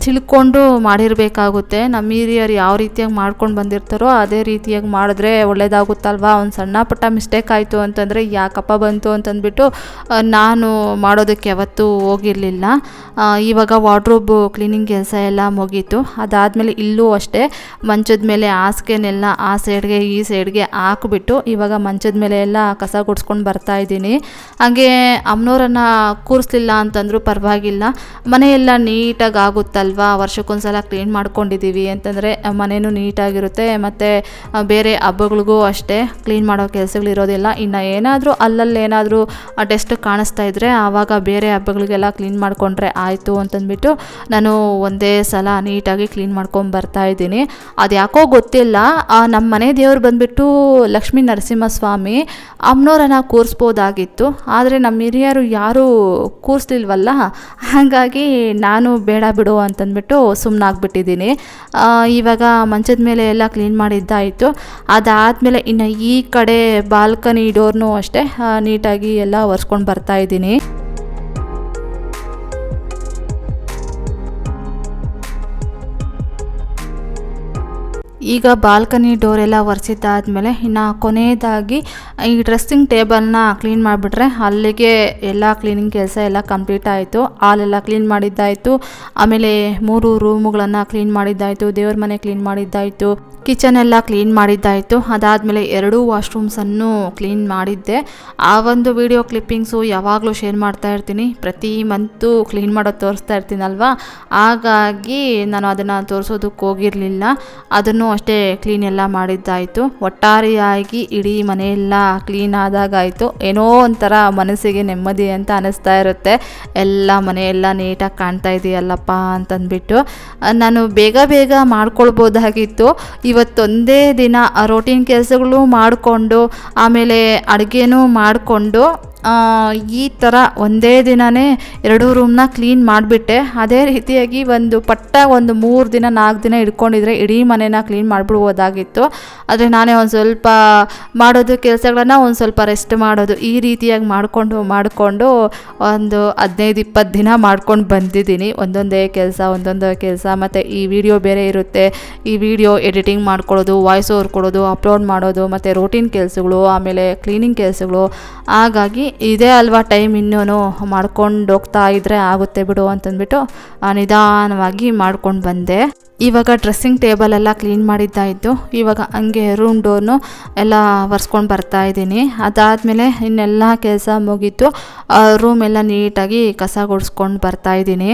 ತಿಳ್ಕೊಂಡು ಮಾಡಿರಬೇಕಾಗುತ್ತೆ. ನಮ್ಮ ಹಿರಿಯರು ಯಾವ ರೀತಿಯಾಗಿ ಮಾಡ್ಕೊಂಡು ಬಂದಿರ್ತಾರೋ ಅದೇ ರೀತಿಯಾಗಿ ಮಾಡಿದ್ರೆ ಒಳ್ಳೇದಾಗುತ್ತಲ್ವಾ. ಒಂದು ಸಣ್ಣ ಪುಟ್ಟ ಮಿಸ್ಟೇಕ್ ಆಯಿತು ಅಂತಂದರೆ ಯಾಕಪ್ಪ ಬಂತು ಅಂತಂದ್ಬಿಟ್ಟು ನಾನು ಮಾಡೋದಕ್ಕೆ ಯಾವತ್ತೂ ಹೋಗಿರಲಿಲ್ಲ. ಇವಾಗ ವಾರ್ಡ್ರೋಬ್ ಕ್ಲೀನಿಂಗ್ ಕೆಲಸ ಎಲ್ಲ ಮುಗೀತು. ಅದಾದಮೇಲೆ ಇಲ್ಲೂ ಅಷ್ಟೇ ಮಂಚದ ಮೇಲೆ ಹಾಸಿಗೆನೆಲ್ಲ ಆ ಸೈಡ್ಗೆ ಈ ಸೈಡ್ಗೆ ಹಾಕಿಬಿಟ್ಟು ಇವಾಗ ಮಂಚದ ಮೇಲೆ ಎಲ್ಲ ಕಸ ಗುಡಿಸ್ಕೊಂಡು ಬರ್ತಾಯಿದ್ದೀನಿ. ಹಾಗೆ ಅಮ್ಮನವರನ್ನು ಕೂರಿಸ್ಲಿಲ್ಲ ಅಂತಂದರೂ ಪರವಾಗಿಲ್ಲ, ಮನೆಯೆಲ್ಲ ನೀಟಾಗಿ ಆಗುತ್ತಲ್ವಾ. ವರ್ಷಕ್ಕೊಂದ್ಸಲ ಕ್ಲೀನ್ ಮಾಡ್ಕೊಂಡಿದ್ದೀವಿ. ಮಾಡಿದ್ದೀವಿ ಅಂತಂದರೆ ಮನೆಯೂ ನೀಟಾಗಿರುತ್ತೆ, ಮತ್ತು ಬೇರೆ ಹಬ್ಬಗಳಿಗೂ ಅಷ್ಟೇ ಕ್ಲೀನ್ ಮಾಡೋ ಕೆಲಸಗಳಿರೋದಿಲ್ಲ. ಇನ್ನು ಏನಾದರೂ ಅಲ್ಲಲ್ಲೇನಾದರೂ ಡಸ್ಟ್ ಕಾಣಿಸ್ತಾ ಇದ್ದರೆ ಆವಾಗ ಬೇರೆ ಹಬ್ಬಗಳಿಗೆಲ್ಲ ಕ್ಲೀನ್ ಮಾಡಿಕೊಂಡ್ರೆ ಆಯಿತು ಅಂತಂದ್ಬಿಟ್ಟು ನಾನು ಒಂದೇ ಸಲ ನೀಟಾಗಿ ಕ್ಲೀನ್ ಮಾಡ್ಕೊಂಡು ಬರ್ತಾಯಿದ್ದೀನಿ. ಅದು ಯಾಕೋ ಗೊತ್ತಿಲ್ಲ, ನಮ್ಮ ಮನೆ ದೇವ್ರು ಬಂದುಬಿಟ್ಟು ಲಕ್ಷ್ಮೀ ನರಸಿಂಹಸ್ವಾಮಿ, ಅಮ್ಮನವರನ್ನು ಕೂರಿಸ್ಬೋದಾಗಿತ್ತು. ಆದರೆ ನಮ್ಮ ಹಿರಿಯರು ಯಾರೂ ಕೂರಿಸ್ಲಿಲ್ವಲ್ಲ, ಹಾಗಾಗಿ ನಾನು ಬೇಡ ಬಿಡು ಅಂತಂದ್ಬಿಟ್ಟು ಸುಮ್ಮನಾಗ್ಬಿಟ್ಟಿದ್ದೀನಿ. ಇವಾಗ ಮಂಚದ ಮೇಲೆ ಎಲ್ಲ ಕ್ಲೀನ್ ಮಾಡಿದ್ದಾಯಿತು. ಅದಾದಮೇಲೆ ಇನ್ನು ಈ ಕಡೆ ಬಾಲ್ಕನಿ ಡೋರ್ನೂ ಅಷ್ಟೇ ನೀಟಾಗಿ ಎಲ್ಲ ಒರೆಸ್ಕೊಂಡು ಬರ್ತಾಯಿದ್ದೀನಿ. ಈಗ ಬಾಲ್ಕನಿ ಡೋರೆಲ್ಲ ಒರೆಸಿದ್ದಾದಮೇಲೆ ಇನ್ನು ಕೊನೆಯದಾಗಿ ಈ ಡ್ರೆಸ್ಸಿಂಗ್ ಟೇಬಲ್ನ ಕ್ಲೀನ್ ಮಾಡಿಬಿಟ್ರೆ ಅಲ್ಲಿಗೆ ಎಲ್ಲ ಕ್ಲೀನಿಂಗ್ ಕೆಲಸ ಎಲ್ಲ ಕಂಪ್ಲೀಟ್ ಆಯಿತು. ಹಾಲೆಲ್ಲ ಕ್ಲೀನ್ ಮಾಡಿದ್ದಾಯಿತು, ಆಮೇಲೆ 3 ರೂಮುಗಳನ್ನು ಕ್ಲೀನ್ ಮಾಡಿದ್ದಾಯಿತು, ದೇವ್ರ ಮನೆ ಕ್ಲೀನ್ ಮಾಡಿದ್ದಾಯಿತು, ಕಿಚನ್ ಎಲ್ಲ ಕ್ಲೀನ್ ಮಾಡಿದ್ದಾಯಿತು. ಅದಾದಮೇಲೆ 2 ವಾಶ್ರೂಮ್ಸನ್ನು ಕ್ಲೀನ್ ಮಾಡಿದ್ದೆ. ಆ ಒಂದು ವಿಡಿಯೋ ಕ್ಲಿಪ್ಪಿಂಗ್ಸು ಯಾವಾಗಲೂ ಶೇರ್ ಮಾಡ್ತಾ ಇರ್ತೀನಿ, ಪ್ರತಿ ಮಂತು ಕ್ಲೀನ್ ಮಾಡೋದು ತೋರಿಸ್ತಾ ಇರ್ತೀನಲ್ವ, ಹಾಗಾಗಿ ನಾನು ಅದನ್ನು ತೋರಿಸೋದಕ್ಕೆ ಹೋಗಿರಲಿಲ್ಲ. ಅದನ್ನು ಅಷ್ಟೇ ಕ್ಲೀನ್ ಎಲ್ಲ ಮಾಡಿದ್ದಾಯಿತು. ಒಟ್ಟಾರೆಯಾಗಿ ಇಡೀ ಮನೆಯೆಲ್ಲ ಕ್ಲೀನ್ ಆದಾಗಾಯಿತು. ಏನೋ ಒಂಥರ ಮನಸ್ಸಿಗೆ ನೆಮ್ಮದಿ ಅಂತ ಅನ್ನಿಸ್ತಾ ಇರುತ್ತೆ. ಎಲ್ಲ ಮನೆಯೆಲ್ಲ ನೀಟಾಗಿ ಕಾಣ್ತಾ ಇದೆಯಲ್ಲಪ್ಪ ಅಂತಂದ್ಬಿಟ್ಟು ನಾನು ಬೇಗ ಮಾಡ್ಕೊಳ್ಬೋದಾಗಿತ್ತು. ಇವತ್ತೊಂದೇ ದಿನ ರೋಟೀನ್ ಕೆಲಸಗಳು ಮಾಡಿಕೊಂಡು ಆಮೇಲೆ ಅಡುಗೆನೂ ಮಾಡಿಕೊಂಡು ಈ ಥರ ಒಂದೇ ದಿನವೇ 2 ರೂಮ್ನ ಕ್ಲೀನ್ ಮಾಡಿಬಿಟ್ಟೆ. ಅದೇ ರೀತಿಯಾಗಿ ಒಂದು 3 ದಿನ 4 ದಿನ ಇಟ್ಕೊಂಡಿದ್ರೆ ಇಡೀ ಮನೇನ ಕ್ಲೀನ್ ಮಾಡಿಬಿಡ್ಬೋದಾಗಿತ್ತು. ಆದರೆ ನಾನೇ ಒಂದು ಸ್ವಲ್ಪ ಮಾಡೋದು ಕೆಲಸಗಳನ್ನ ಒಂದು ಸ್ವಲ್ಪ ರೆಸ್ಟ್ ಮಾಡೋದು ಈ ರೀತಿಯಾಗಿ ಮಾಡಿಕೊಂಡು ಒಂದು 15-20 ದಿನ ಮಾಡ್ಕೊಂಡು ಬಂದಿದ್ದೀನಿ. ಒಂದೊಂದೇ ಕೆಲಸ ಮತ್ತು ಈ ವಿಡಿಯೋ ಬೇರೆ ಇರುತ್ತೆ. ಈ ವಿಡಿಯೋ ಎಡಿಟಿಂಗ್ ಮಾಡ್ಕೊಳ್ಳೋದು, ವಾಯ್ಸ್ ಓವರ್ ಕೊಡೋದು, ಅಪ್ಲೋಡ್ ಮಾಡೋದು, ಮತ್ತು ರೋಟೀನ್ ಕೆಲಸಗಳು, ಆಮೇಲೆ ಕ್ಲೀನಿಂಗ್ ಕೆಲಸಗಳು. ಹಾಗಾಗಿ ಇದೇ ಅಲ್ವಾ ಟೈಮ್, ಇನ್ನೂ ಮಾಡ್ಕೊಂಡು ಹೋಗ್ತಾ ಇದ್ದರೆ ಆಗುತ್ತೆ ಬಿಡು ಅಂತಂದ್ಬಿಟ್ಟು ನಿಧಾನವಾಗಿ ಮಾಡ್ಕೊಂಡು ಬಂದೆ. ಇವಾಗ ಡ್ರೆಸ್ಸಿಂಗ್ ಟೇಬಲ್ ಎಲ್ಲ ಕ್ಲೀನ್ ಮಾಡಿದ್ದಾಯಿತು. ಇವಾಗ ಹಂಗೆ ರೂಮ್ ಡೋರ್ನು ಎಲ್ಲ ಒರೆಸ್ಕೊಂಡು ಬರ್ತಾಯಿದ್ದೀನಿ. ಅದಾದಮೇಲೆ ಇನ್ನೆಲ್ಲ ಕೆಲಸ ಮುಗೀತು. ರೂಮ್ ಎಲ್ಲ ನೀಟಾಗಿ ಕಸ ಗುಡಿಸ್ಕೊಂಡು ಬರ್ತಾಯಿದ್ದೀನಿ.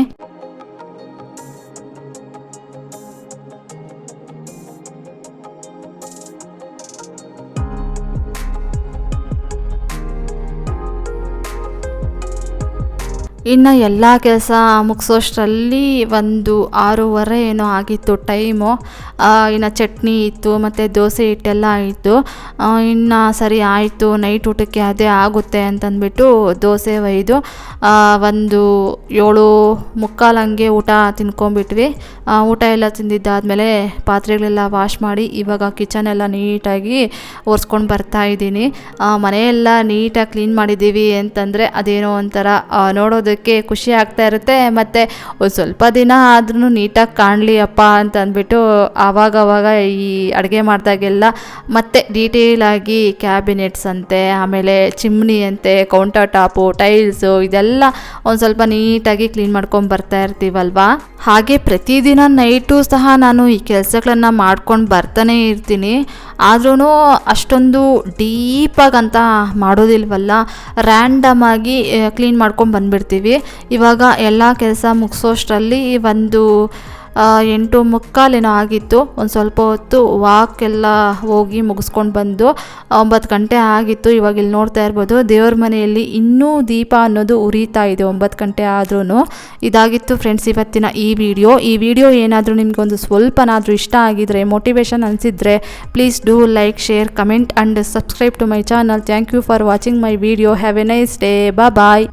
ಇನ್ನು ಎಲ್ಲ ಕೆಲಸ ಮುಗಿಸೋಷ್ಟರಲ್ಲಿ ಒಂದು 6:30 ಏನೋ ಆಗಿತ್ತು ಟೈಮು. ಇನ್ನು ಚಟ್ನಿ ಇತ್ತು ಮತ್ತು ದೋಸೆ ಹಿಟ್ಟೆಲ್ಲ ಇತ್ತು. ಇನ್ನು ಸರಿ ಆಯಿತು, ನೈಟ್ ಊಟಕ್ಕೆ ಅದೇ ಆಗುತ್ತೆ ಅಂತಂದ್ಬಿಟ್ಟು ದೋಸೆ ಒಯ್ದು ಒಂದು 7:45 ಹಂಗೆ ಊಟ ತಿನ್ಕೊಂಬಿಟ್ವಿ. ಊಟ ಎಲ್ಲ ತಿಂದಿದ್ದಾದಮೇಲೆ ಪಾತ್ರೆಗಳೆಲ್ಲ ವಾಶ್ ಮಾಡಿ ಇವಾಗ ಕಿಚನ್ ಎಲ್ಲ ನೀಟಾಗಿ ಒರೆಸ್ಕೊಂಡು ಬರ್ತಾಯಿದ್ದೀನಿ. ಮನೆಯೆಲ್ಲ ನೀಟಾಗಿ ಕ್ಲೀನ್ ಮಾಡಿದ್ದೀವಿ ಅಂತಂದರೆ ಅದೇನೋ ಒಂಥರ ನೋಡೋದಕ್ಕೆ ಖುಷಿ ಆಗ್ತಾ ಇರುತ್ತೆ. ಮತ್ತು ಒಂದು ಸ್ವಲ್ಪ ದಿನ ಆದ್ರೂ ನೀಟಾಗಿ ಕಾಣಲಿ ಅಪ್ಪ ಅಂತ ಅಂದ್ಬಿಟ್ಟು ಆವಾಗವಾಗ ಈ ಅಡುಗೆ ಮಾಡಿದಾಗೆಲ್ಲ ಮತ್ತೆ ಡೀಟೇಲಾಗಿ ಕ್ಯಾಬಿನೆಟ್ಸ್ ಅಂತೆ, ಆಮೇಲೆ ಚಿಮ್ನಿ ಅಂತೆ, ಕೌಂಟರ್ ಟಾಪು, ಟೈಲ್ಸು ಇದೆಲ್ಲ ಒಂದು ಸ್ವಲ್ಪ ನೀಟಾಗಿ ಕ್ಲೀನ್ ಮಾಡ್ಕೊಂಡು ಬರ್ತಾ ಇರ್ತೀವಲ್ವಾ. ಹಾಗೆ ಪ್ರತಿದಿನ ನೈಟು ಸಹ ನಾನು ಈ ಕೆಲಸಗಳನ್ನು ಮಾಡ್ಕೊಂಡು ಬರ್ತಾನೆ ಇರ್ತೀನಿ. ಆದ್ರೂ ಅಷ್ಟೊಂದು ಡೀಪಾಗಂತ ಮಾಡೋದಿಲ್ವಲ್ಲ, ರ್ಯಾಂಡಮ್ ಆಗಿ ಕ್ಲೀನ್ ಮಾಡ್ಕೊಂಡು ಬಂದುಬಿಡ್ತೀವಿ. ಇವಾಗ ಎಲ್ಲ ಕೆಲಸ ಮುಗಿಸೋಷ್ಟರಲ್ಲಿ ಒಂದು 8:45 ಏನೋ ಆಗಿತ್ತು. ಒಂದು ಸ್ವಲ್ಪ ಹೊತ್ತು ವಾಕೆಲ್ಲ ಹೋಗಿ ಮುಗಿಸ್ಕೊಂಡು ಬಂದು 9 ಗಂಟೆ ಆಗಿತ್ತು. ಇವಾಗ ಇಲ್ಲಿ ನೋಡ್ತಾ ಇರ್ಬೋದು ದೇವ್ರ ಮನೆಯಲ್ಲಿ ಇನ್ನೂ ದೀಪ ಅನ್ನೋದು ಉರಿತಾ ಇದೆ 9 ಗಂಟೆ ಆದ್ರೂ. ಇದಾಗಿತ್ತು ಫ್ರೆಂಡ್ಸ್ ಇವತ್ತಿನ ಈ ವಿಡಿಯೋ ಏನಾದರೂ ನಿಮಗೊಂದು ಸ್ವಲ್ಪನಾದರೂ ಇಷ್ಟ ಆಗಿದರೆ, ಮೋಟಿವೇಶನ್ ಅನಿಸಿದರೆ please do like, share, comment and subscribe to my channel. Thank you for watching my video. Have a nice day. Bye.